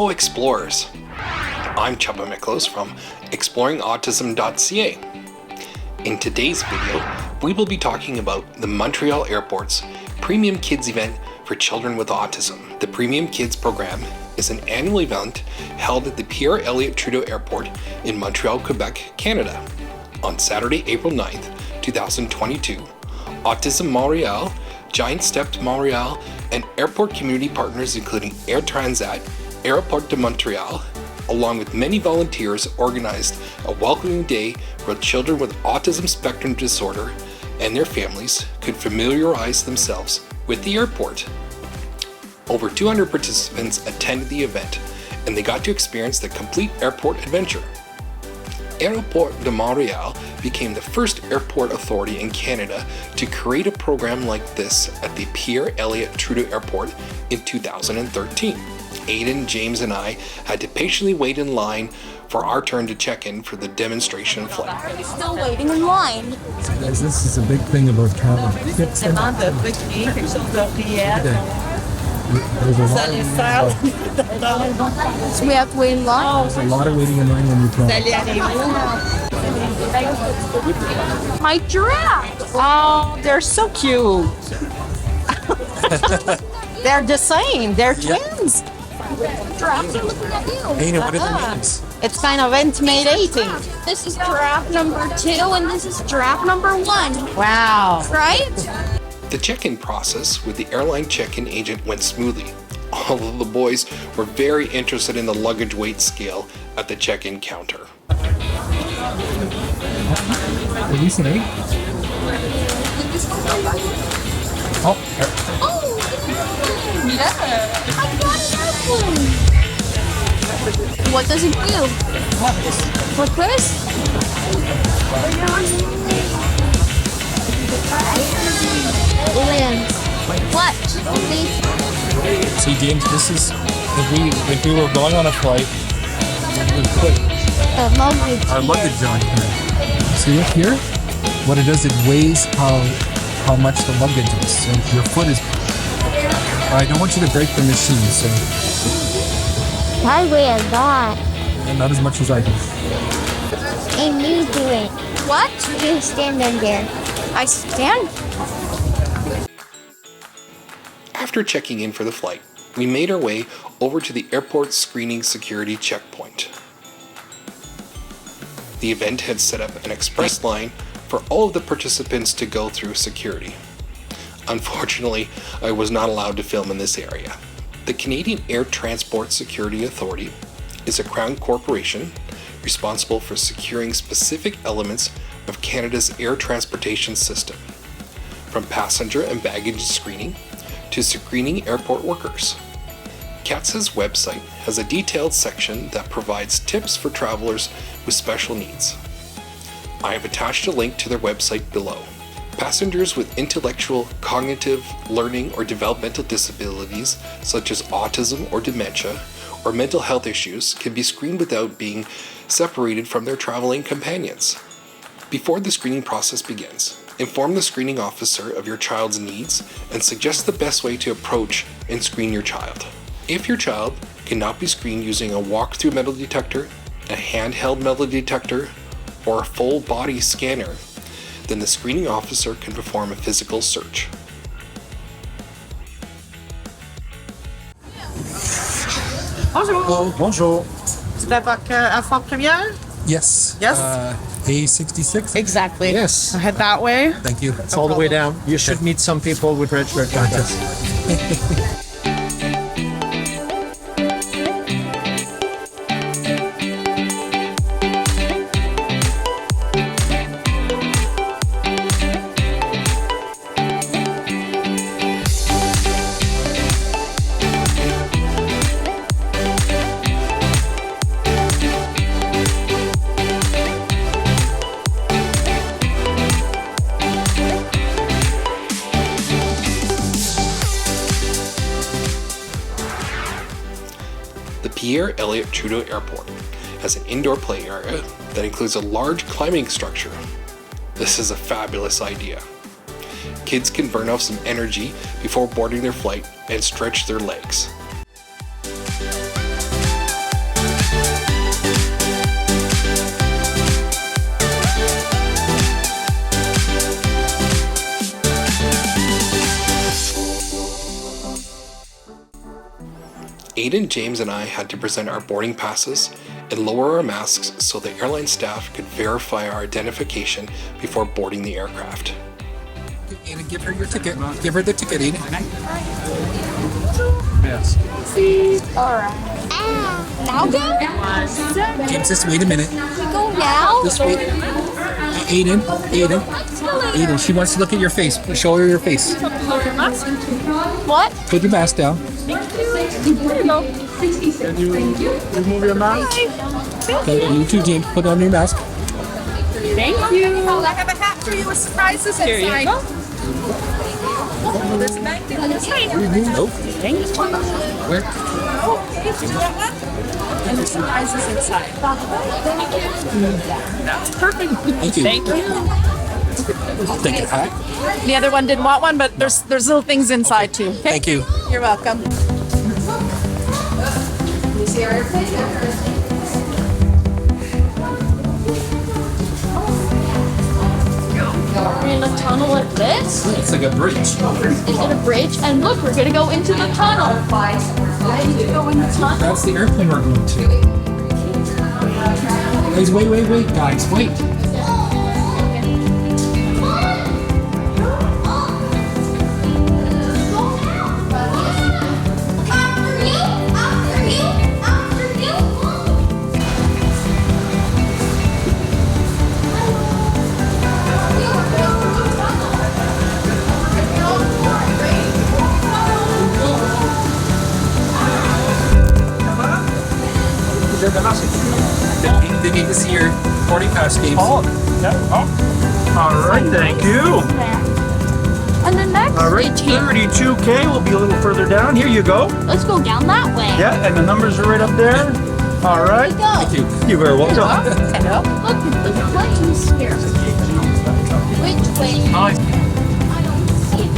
Hello Explorers! I'm Chubba Miklos from exploringautism.ca. In today's video, we will be talking about the Montreal Airport's Premium Kids event for children with autism. The Premium Kids program is an annual event held at the Pierre Elliott Trudeau Airport in Montreal, Quebec, Canada. On Saturday, April 9th, 2022, Autism Montreal, Giant Steps Montreal, and airport community partners including Air Transat, Airport de Montreal, along with many volunteers, organized a welcoming day where children with autism spectrum disorder and their families could familiarize themselves with the airport. Over 200 participants attended the event, and they got to experience the complete airport adventure. Airport de Montreal became the first airport authority in Canada to create a program like this at the Pierre Elliott Trudeau Airport in 2013. Aiden, James, and I had to patiently wait in line for our turn to check in for the demonstration flight. Still waiting in line. Guys, this is a big thing about travel. There's a lot of So we have to wait in line. There's a lot of waiting in line when you travel. My giraffe. Oh, they're so cute. They're the same. They're twins. Giraffes are looking at you. Hey, what are the names? It's kind of intimidating. This is giraffe number 2 and this is giraffe number 1. Wow. Right? The check-in process with the airline check-in agent went smoothly. All of the boys were very interested in the luggage weight scale at the check-in counter. Release an egg? Oh, Yeah. I got an airplane. What does it do? What's this? Lands. What? see, James, this is if we were going on a flight, we would put our luggage on here. See, look here. What it does, it weighs how much the luggage is. So if your foot is. I don't want you to break the machine, so. I weigh a lot. And not as much as I do. And you do it. What? You stand on there. I stand? After checking in for the flight, we made our way over to the airport screening security checkpoint. The event had set up an express line for all of the participants to go through security. Unfortunately, I was not allowed to film in this area. The Canadian Air Transport Security Authority is a Crown corporation responsible for securing specific elements of Canada's air transportation system, from passenger and baggage screening to screening airport workers. CATSA's website has a detailed section that provides tips for travelers with special needs. I have attached a link to their website below. Passengers with intellectual, cognitive, learning, or developmental disabilities such as autism or dementia, or mental health issues can be screened without being separated from their traveling companions. Before the screening process begins, inform the screening officer of your child's needs and suggest the best way to approach and screen your child. If your child cannot be screened using a walk-through metal detector, a handheld metal detector, or a full body scanner, then the screening officer can perform a physical search. Bonjour. Bonjour. C'est un fort première? Yes. Yes. A66? Exactly. Yes. Head that way. Thank you. It's all the way down. You should meet some people with red shirt jackets. The Pierre Elliott Trudeau Airport has an indoor play area that includes a large climbing structure. This is a fabulous idea. Kids can burn off some energy before boarding their flight and stretch their legs. Aiden, James, and I had to present our boarding passes and lower our masks so the airline staff could verify our identification before boarding the aircraft. Aiden, give her your ticket. Give her the ticket, Aiden. Yes. Alright. Now go? James, just wait a minute. Go now? Just wait. Aiden, she wants to look at your face. Show her your face. What? Put your mask down. Remove your mask. Okay, you too, James. Put on your mask. Thank you. I have a hat for you with surprises inside. Here you go. There's a bag there. Nope. Where? Okay, do you want one? And the surprises inside. That's perfect. Thank you. Thank you. I'll take it. Hi. The other one didn't want one, but there's little things inside too. Okay? Thank you. You're welcome. We're in a tunnel like this? It's like a bridge. Is it a bridge? And look, we're gonna go into the tunnel. Ready to go in the tunnel? That's the airplane we're going to. Guys, wait, guys, wait. They need to see your boarding pass, James. All right, thank you. And the next All right, stage here. 32K will be a little further down. Here you go. Let's go down that way. Yeah, and the numbers are right up there. All right. Go. Thank you. You're very welcome. Hello. Look at the planes here. Which way? I don't see it.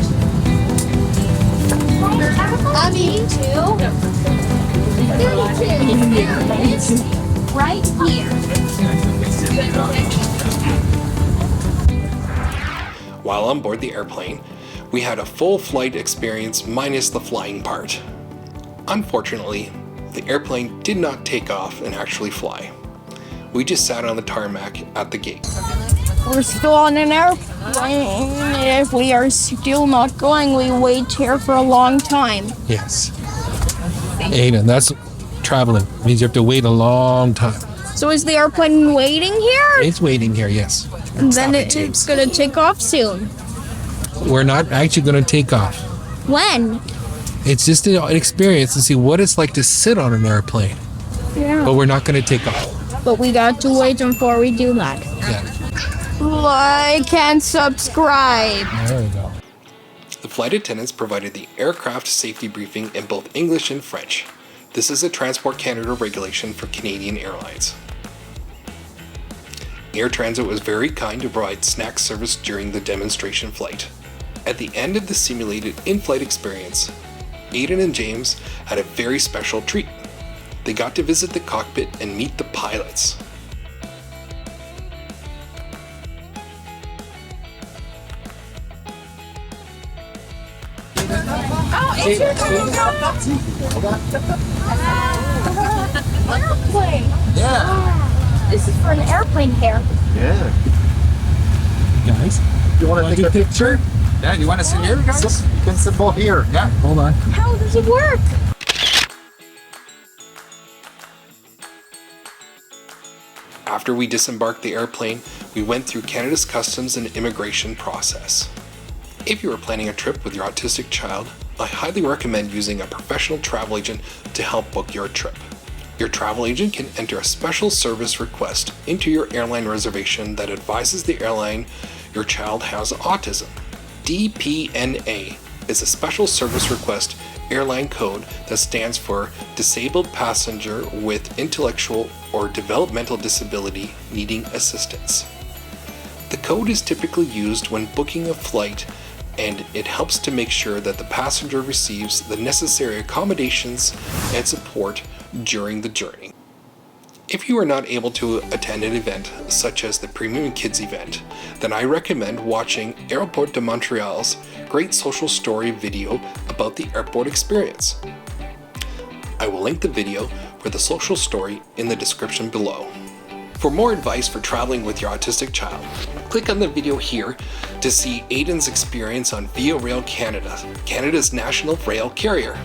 I mean, too. It's right here. While on board the airplane, we had a full flight experience minus the flying part. Unfortunately, the airplane did not take off and actually fly. We just sat on the tarmac at the gate. We're still on an airplane. If we are still not going, we wait here for a long time. Yes. Aiden, that's traveling. It means you have to wait a long time. So is the airplane waiting here? It's waiting here, yes. And Stop then it, it's gonna take off soon. We're not actually going to take off. When? It's just an experience to see what it's like to sit on an airplane. Yeah. But we're not going to take off. But we got to wait before we do that. Yeah. Like and subscribe. There we go. The flight attendants provided the aircraft safety briefing in both English and French. This is a Transport Canada regulation for Canadian airlines. Air Transat was very kind to provide snack service during the demonstration flight. At the end of the simulated in-flight experience, Aiden and James had a very special treat. They got to visit the cockpit and meet the pilots. Oh, it's your turn. Airplane. Yeah. This is for an airplane hair. Yeah. Guys, You want to take a picture? yeah, you want to sit here, guys? You can sit both here. Yeah, hold on. How does it work? After we disembarked the airplane, we went through Canada's customs and immigration process. If you are planning a trip with your autistic child, I highly recommend using a professional travel agent to help book your trip. Your travel agent can enter a special service request into your airline reservation that advises the airline your child has autism. DPNA is a special service request airline code that stands for Disabled Passenger with Intellectual or Developmental Disability Needing Assistance. The code is typically used when booking a flight, and it helps to make sure that the passenger receives the necessary accommodations and support during the journey. If you are not able to attend an event such as the Premium Kids event, then I recommend watching Airport de Montreal's great social story video about the airport experience. I will link the video for the social story in the description below. For more advice for traveling with your autistic child, click on the video here to see Aiden's experience on Via Rail Canada, Canada's national rail carrier.